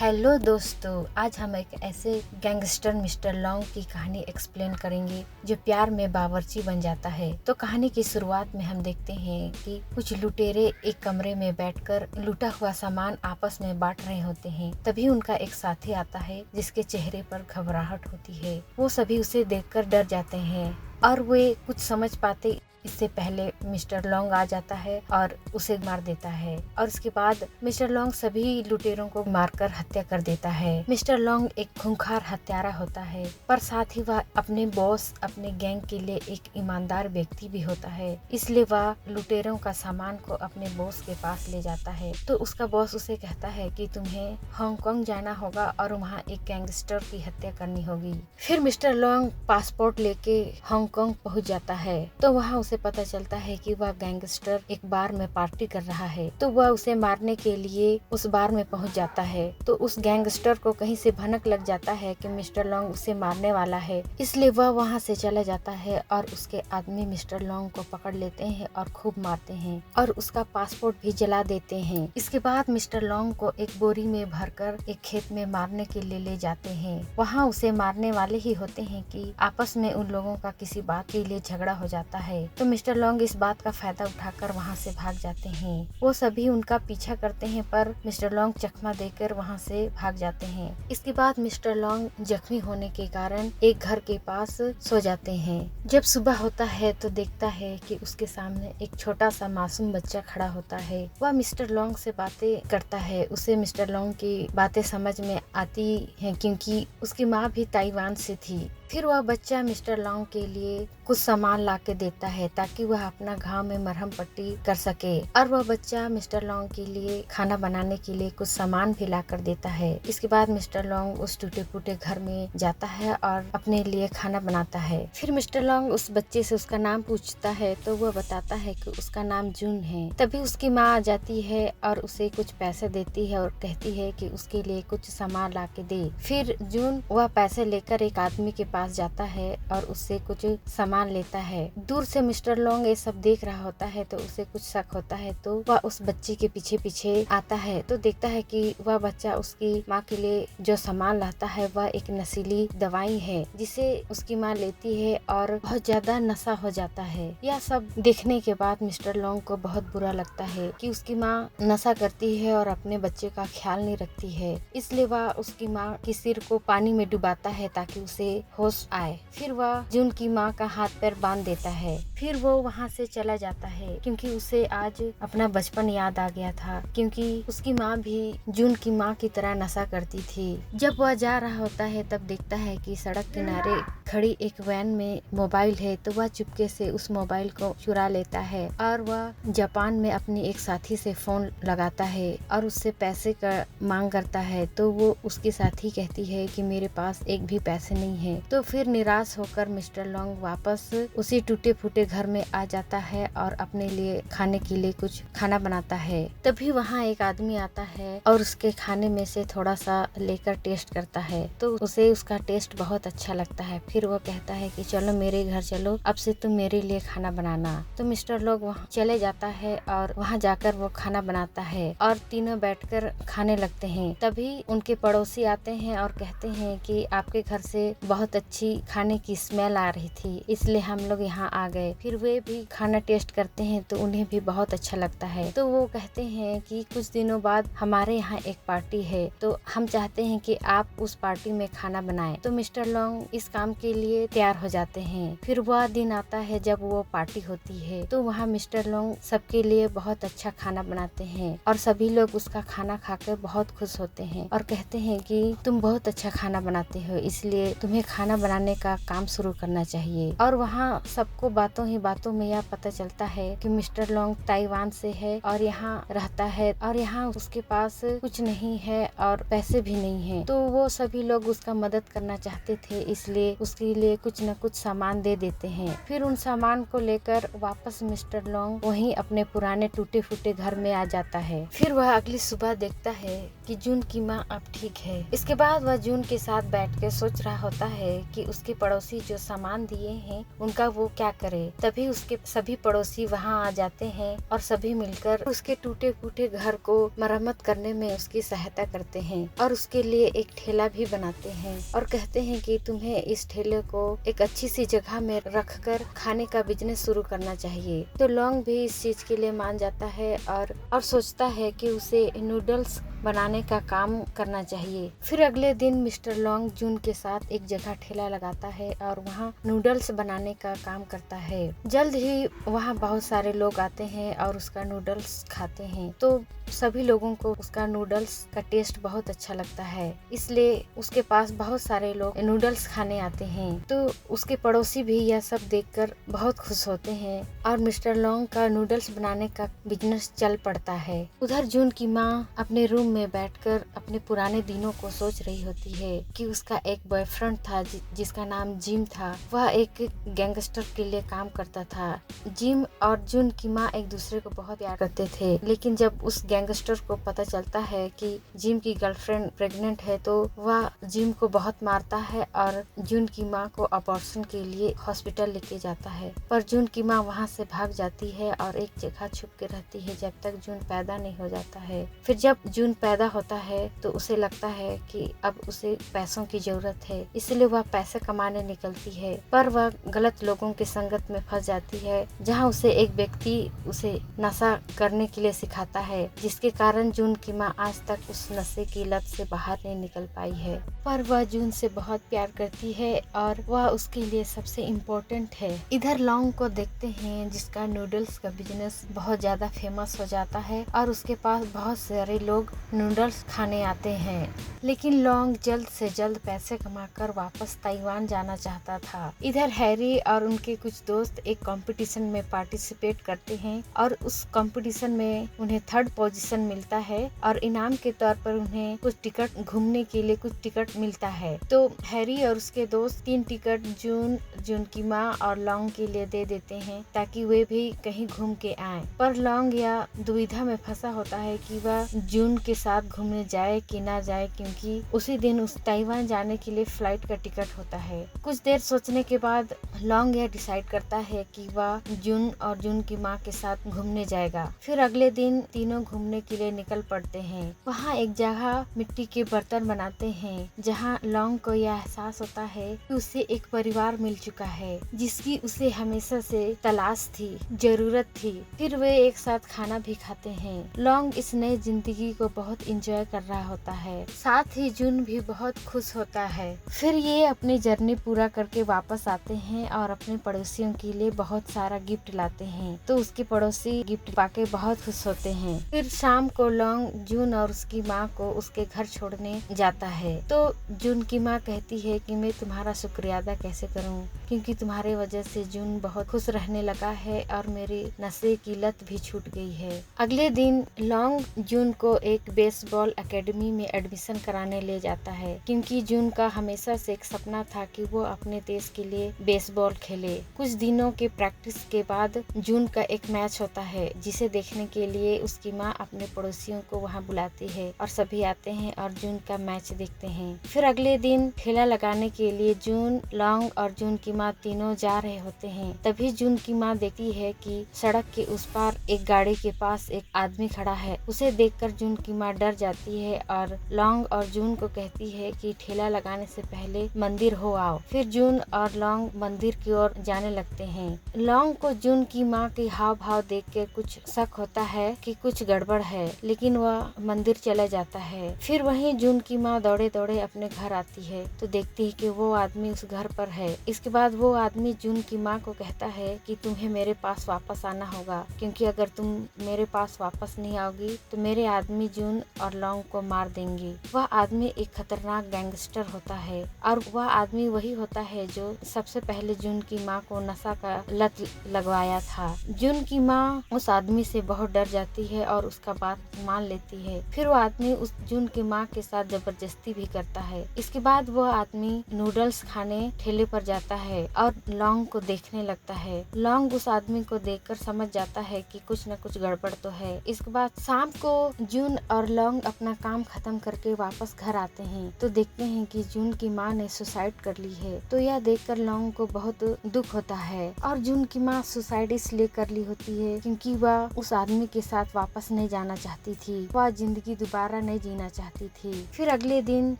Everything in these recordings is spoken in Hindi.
हेलो दोस्तों, आज हम एक ऐसे गैंगस्टर मिस्टर लॉन्ग की कहानी एक्सप्लेन करेंगे जो प्यार में बावर्ची बन जाता है। तो कहानी की शुरुआत में हम देखते हैं कि कुछ लुटेरे एक कमरे में बैठकर लूटा हुआ सामान आपस में बांट रहे होते हैं। तभी उनका एक साथी आता है जिसके चेहरे पर घबराहट होती है। वो सभी उसे देखकर डर जाते हैं और वे कुछ समझ पाते इससे पहले मिस्टर लॉन्ग आ जाता है और उसे मार देता है और उसके बाद मिस्टर लॉन्ग सभी लुटेरों को मारकर हत्या कर देता है। मिस्टर लॉन्ग एक खूंखार हत्यारा होता है, पर साथ ही वह अपने बॉस अपने गैंग के लिए एक ईमानदार व्यक्ति भी होता है। इसलिए वह लुटेरों का सामान को अपने बॉस के पास ले जाता है। तो उसका बॉस उसे कहता है कि तुम्हें हांगकांग जाना होगा और वहाँ एक गैंगस्टर की हत्या करनी होगी। फिर मिस्टर लॉन्ग पासपोर्ट लेके हांगकांग पहुँच जाता है। तो वहाँ उसे पता चलता है कि वह गैंगस्टर एक बार में पार्टी कर रहा है। तो वह उसे मारने के लिए उस बार में पहुंच जाता है। तो उस गैंगस्टर को कहीं से भनक लग जाता है कि मिस्टर लॉन्ग उसे मारने वाला है, इसलिए वह वहां से चला जाता है और उसके आदमी मिस्टर लॉन्ग को पकड़ लेते हैं और खूब मारते हैं और उसका पासपोर्ट भी जला देते हैं। इसके बाद मिस्टर लॉन्ग को एक बोरी में भरकर एक खेत में मारने के लिए ले जाते हैं। वहाँ उसे मारने वाले ही होते हैं कि आपस में उन लोगों का किसी बात के लिए झगड़ा हो जाता है। तो मिस्टर लॉन्ग इस बात का फायदा उठाकर वहां से भाग जाते हैं। वो सभी उनका पीछा करते हैं, पर मिस्टर लॉन्ग चकमा देकर वहां से भाग जाते हैं। इसके बाद मिस्टर लॉन्ग जख्मी होने के कारण एक घर के पास सो जाते हैं। जब सुबह होता है तो देखता है कि उसके सामने एक छोटा सा मासूम बच्चा खड़ा होता है। वह मिस्टर लॉन्ग से बातें करता है। उसे मिस्टर लॉन्ग की बातें समझ में आती हैं क्योंकि उसकी माँ भी ताइवान से थी। फिर वह बच्चा मिस्टर लॉन्ग के लिए कुछ सामान ला के देता है ताकि वह अपना घाव में मरहम पट्टी कर सके, और वह बच्चा मिस्टर लॉन्ग के लिए खाना बनाने के लिए कुछ सामान भी ला कर देता है। इसके बाद मिस्टर लॉन्ग उस टूटे फूटे घर में जाता है और अपने लिए खाना बनाता है। फिर मिस्टर लॉन्ग उस बच्चे से उसका नाम पूछता है तो वह बताता है कि उसका नाम जून है। तभी उसकी माँ आ जाती है और उसे कुछ पैसे देती है और कहती है कि उसके लिए कुछ सामान ला के दे। फिर जून वह पैसे लेकर एक आदमी के पास जाता है और उससे कुछ सामान लेता है। दूर से मिस्टर लॉन्ग ये सब देख रहा होता है तो उसे कुछ शक होता है, तो वह उस बच्चे के पीछे पीछे आता है। तो देखता है कि वह बच्चा उसकी माँ के लिए जो सामान लाता है वह एक नशीली दवाई है जिसे उसकी माँ लेती है और बहुत ज्यादा नशा हो जाता है। यह सब देखने के बाद मिस्टर लॉन्ग को बहुत बुरा लगता है कि उसकी माँ नशा करती है और अपने बच्चे का ख्याल नहीं रखती है। इसलिए वह उसकी माँ के सिर को पानी में डुबाता है ताकि उसे होश आए। फिर वह जून की माँ का हाथ पैर बांध देता है। फिर वो वहाँ से चला जाता है क्योंकि उसे आज अपना बचपन याद आ गया था, क्योंकि उसकी माँ भी जून की माँ की तरह नशा करती थी। जब वह जा रहा होता है तब देखता है कि सड़क किनारे खड़ी एक वैन में मोबाइल है। तो वह चुपके से उस मोबाइल को चुरा लेता है और वह जापान में अपनी एक साथी से फोन लगाता है और उससे पैसे का मांग करता है। तो वो उसकी साथी कहती है कि मेरे पास एक भी पैसे नहीं है। तो फिर निराश होकर मिस्टर लॉन्ग वापस उसी टूटे फूटे घर में आ जाता है और अपने लिए खाने के लिए कुछ खाना बनाता है। तभी वहाँ एक आदमी आता है और उसके खाने में से थोड़ा सा लेकर टेस्ट करता है। तो उसे उसका टेस्ट बहुत अच्छा लगता है। फिर वो कहता है कि चलो मेरे घर चलो, अब से तुम मेरे लिए खाना बनाना। तो मिस्टर लॉन्ग वहाँ चले जाता है और वहाँ जाकर वो खाना बनाता है और तीनों बैठकर खाने लगते हैं। तभी उनके पड़ोसी आते हैं और कहते हैं कि आपके घर से बहुत अच्छी खाने की स्मेल आ रही थी, इसलिए हम लोग यहाँ आ गए। फिर वे भी खाना टेस्ट करते हैं तो उन्हें भी बहुत अच्छा लगता है। तो वो कहते हैं कि कुछ दिनों बाद हमारे यहाँ एक पार्टी है, तो हम चाहते हैं कि आप उस पार्टी में खाना बनाएं। तो मिस्टर लॉन्ग इस काम के लिए तैयार हो जाते हैं। फिर वह दिन आता है जब वो पार्टी होती है। तो वहाँ मिस्टर लॉन्ग सबके लिए बहुत अच्छा खाना बनाते हैं और सभी लोग उसका खाना खाकर बहुत खुश होते हैं और कहते हैं कि तुम बहुत अच्छा खाना बनाते हो, इसलिए तुम्हें खाना बनाने का काम शुरू करना चाहिए। और वहाँ सबको बातों ही बातों में यह पता चलता है कि मिस्टर लॉन्ग ताइवान से है और यहाँ रहता है और यहाँ उसके पास कुछ नहीं है और पैसे भी नहीं है। तो वो सभी लोग उसका मदद करना चाहते थे, इसलिए उसके लिए कुछ न कुछ सामान दे देते हैं। फिर उन सामान को लेकर वापस मिस्टर लॉन्ग वहीं अपने पुराने टूटे फूटे घर में आ जाता है। फिर वह अगली सुबह देखता है कि जून की माँ अब ठीक है। इसके बाद वह जून के साथ बैठ के सोच रहा होता है कि उसके पड़ोसी जो सामान दिए हैं उनका वो क्या करे। तभी उसके सभी पड़ोसी वहाँ आ जाते हैं और सभी मिलकर उसके टूटे फूटे घर को मरम्मत करने में उसकी सहायता करते हैं और उसके लिए एक ठेला भी बनाते हैं और कहते हैं कि तुम्हें इस ठेले को एक अच्छी सी जगह में रखकर खाने का बिजनेस शुरू करना चाहिए। तो लॉन्ग भी इस चीज के लिए मान जाता है और सोचता है कि उसे नूडल्स बनाने का काम करना चाहिए। फिर अगले दिन मिस्टर लॉन्ग जून के साथ एक जगह ठेला लगाता है और वहाँ नूडल्स बनाने का काम करता है। जल्द ही वहाँ बहुत सारे लोग आते हैं और उसका नूडल्स खाते हैं। तो सभी लोगों को उसका नूडल्स का टेस्ट बहुत अच्छा लगता है, इसलिए उसके पास बहुत सारे लोग नूडल्स खाने आते हैं। तो उसके पड़ोसी भी यह सब देखकर बहुत खुश होते हैं और मिस्टर लॉन्ग का नूडल्स बनाने का बिजनेस चल पड़ता है। उधर जून की माँ अपने रूम में बैठकर अपने पुराने दिनों को सोच रही होती है कि उसका एक बॉयफ्रेंड था जिसका नाम जिम था। वह एक गैंगस्टर के लिए काम करता था। जिम और जून की माँ एक दूसरे को बहुत प्यार करते थे, लेकिन जब उस गैंगस्टर को पता चलता है कि जिम की गर्लफ्रेंड प्रेग्नेंट है तो वह जिम को बहुत मारता है और जून की माँ को अबॉर्शन के लिए हॉस्पिटल लेके जाता है। पर जून की माँ वहाँ से भाग जाती है और एक जगह छुप के रहती है जब तक जून पैदा नहीं हो जाता है। फिर जब जून पैदा होता है तो उसे लगता है कि अब उसे पैसों की जरूरत है, इसलिए वह पैसे कमाने निकलती है। पर वह गलत लोगों की संगत में फंस जाती है जहाँ उसे एक व्यक्ति उसे नशा करने के लिए सिखाता है, जिसके कारण जून की माँ आज तक उस नशे की लत से बाहर नहीं निकल पाई है। पर वह जून से बहुत प्यार करती है और वह उसके लिए सबसे इम्पोर्टेंट है। इधर लॉन्ग को देखते हैं जिसका नूडल्स का बिजनेस बहुत ज्यादा फेमस हो जाता है और उसके पास बहुत सारे लोग नूडल्स खाने आते हैं। लेकिन लॉन्ग जल्द से जल्द पैसे कमाकर वापस ताइवान जाना चाहता था। इधर हैरी और उनके कुछ दोस्त एक कंपटीशन में पार्टिसिपेट करते हैं और उस कंपटीशन में उन्हें 3rd पोजीशन मिलता है और इनाम के तौर पर उन्हें कुछ टिकट घूमने के लिए कुछ टिकट मिलता है। तो हैरी और उसके दोस्त 3 टिकट जून की माँ और लॉन्ग के लिए दे देते हैं ताकि वे भी कहीं घूम के आए। पर लॉन्ग या दुविधा में फंसा होता है कि वह जून के साथ घूमने जाए कि ना जाए, क्योंकि उसी दिन उस ताइवान जाने के लिए फ्लाइट का टिकट होता है। कुछ देर सोचने के बाद लॉन्ग यह डिसाइड करता है कि वह जून और जून की माँ के साथ घूमने जाएगा। फिर अगले दिन तीनों घूमने के लिए निकल पड़ते हैं। वहाँ एक जगह मिट्टी के बर्तन बनाते हैं जहाँ लॉन्ग को यह एहसास होता है कि उसे एक परिवार मिल चुका है जिसकी उसे हमेशा से तलाश थी, जरूरत थी। फिर वे एक साथ खाना भी खाते हैं। लॉन्ग इस नई जिंदगी को बहुत एंजॉय कर रहा होता है, साथ ही जून भी बहुत खुश होता है। फिर ये अपनी जर्नी पूरा करके वापस आते हैं और अपने पड़ोसियों के लिए बहुत सारा गिफ्ट लाते हैं। तो उसके पड़ोसी गिफ्ट पाके बहुत खुश होते हैं। फिर शाम को लॉन्ग जून और उसकी माँ को उसके घर छोड़ने जाता है। तो जून की माँ कहती है कि मैं तुम्हारा शुक्रिया अदा कैसे करूँ, क्योंकि तुम्हारे वजह से जून बहुत खुश रहने लगा है और मेरी नशे की लत भी छूट गई है। अगले दिन लॉन्ग जून को एक बेसबॉल एकेडमी में एडमिशन कराने ले जाता है, क्योंकि जून का हमेशा से एक सपना था कि वो अपने देश के लिए बेसबॉल खेले। कुछ दिनों के प्रैक्टिस के बाद जून का एक मैच होता है जिसे देखने के लिए उसकी माँ अपने पड़ोसियों को वहाँ बुलाती है और सभी आते हैं और जून का मैच देखते हैं। फिर अगले दिन ठेला लगाने के लिए जून, लॉन्ग और जून की माँ तीनों जा रहे होते हैं। तभी जून की माँ देखती है कि सड़क के उस पार एक गाड़ी के पास एक आदमी खड़ा है। उसे देखकर जून की माँ डर जाती है और लॉन्ग और जून को कहती है कि ठेला लगाने से पहले मंदिर हो आओ। फिर जून और लॉन्ग मंदिर की ओर जाने लगते हैं। लॉन्ग को जून की माँ के हाव भाव देख के कुछ शक होता है कि कुछ गड़बड़ है, लेकिन वह मंदिर चला जाता है। फिर वहीं जून की माँ दौड़े दौड़े अपने घर आती है तो देखती है कि वो आदमी उस घर पर है। इसके बाद वो आदमी जून की माँ को कहता है कि तुम्हें मेरे पास वापस आना होगा, क्योंकि अगर तुम मेरे पास वापस नहीं आओगी तो मेरे आदमी जून और लॉन्ग को मार देंगे। वह आदमी एक खतरनाक गैंगस्टर होता है और वह आदमी वही होता है जो सबसे पहले जून की माँ को नशा का लत लगवाया था। जून की माँ उस आदमी से बहुत डर जाती है और उसका बात मान लेती है। फिर वो आदमी उस जून की माँ के साथ जबरदस्ती भी करता है। इसके बाद वह आदमी नूडल्स खाने ठेले पर जाता है और लॉन्ग को देखने लगता है। लॉन्ग उस आदमी को देखकर समझ जाता है कि कुछ न कुछ गड़बड़ तो है। इसके बाद शाम को जून और लॉन्ग अपना काम खत्म करके वापस घर आते हैं तो देखते हैं कि जून की माँ ने सुसाइड कर ली है। तो यह देखकर लॉन्ग को बहुत दुख होता है और जून की माँ सुसाइड इसलिए कर ली होती है क्योंकि वह उस आदमी के साथ वापस नहीं जाना चाहती थी। वह जिंदगी दोबारा नहीं जीना चाहती थी। फिर अगले दिन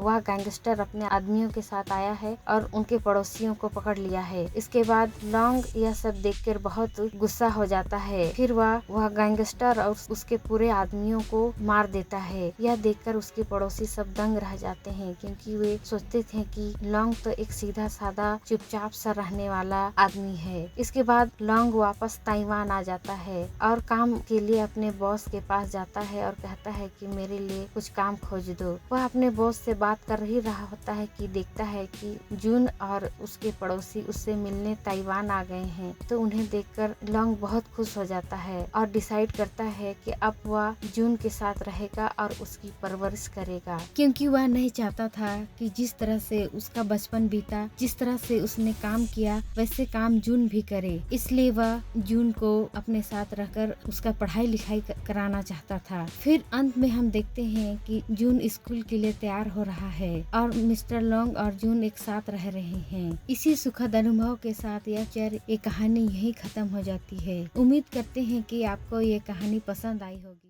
वह गैंगस्टर अपने आदमियों के साथ आया है और उनके पड़ोसियों को पकड़ लिया है। इसके बाद लॉन्ग यह सब देखकर बहुत गुस्सा हो जाता है। फिर वह गैंगस्टर और उसके पूरे आदमियों को मार देता है। यह देखकर उसके पड़ोसी सब दंग रह जाते हैं क्योंकि वे सोचते थे कि लॉन्ग तो एक सीधा सादा चुपचाप सा रहने वाला आदमी है। इसके बाद लॉन्ग वापस ताइवान आ जाता है और काम के लिए अपने बॉस के पास जाता है और कहता है कि मेरे लिए कुछ काम खोज दो। वह अपने बॉस से बात कर ही रहा होता है कि देखता है कि जून और उसके पड़ोसी उससे मिलने ताइवान आ गए हैं। तो उन्हें देखकर लॉन्ग बहुत खुश हो जाता है और डिसाइड करता है कि अब वह जून के साथ रहेगा और उसकी परवरिश करेगा क्योंकि वह नहीं चाहता था कि जिस तरह से उसका बचपन बीता, जिस तरह से उसने काम किया वैसे काम जून भी करे। इसलिए वह जून को अपने साथ रहकर उसका पढ़ाई लिखाई कराना चाहता था। फिर अंत में हम देखते हैं कि जून स्कूल के लिए तैयार हो रहा है और मिस्टर लॉन्ग और जून एक साथ रह रहे हैं। इसी सुखद अनुभव के साथ ये कहानी यही खत्म हो जाती है। उम्मीद करते हैं कि आपको ये कहानी पसंद आई होगी।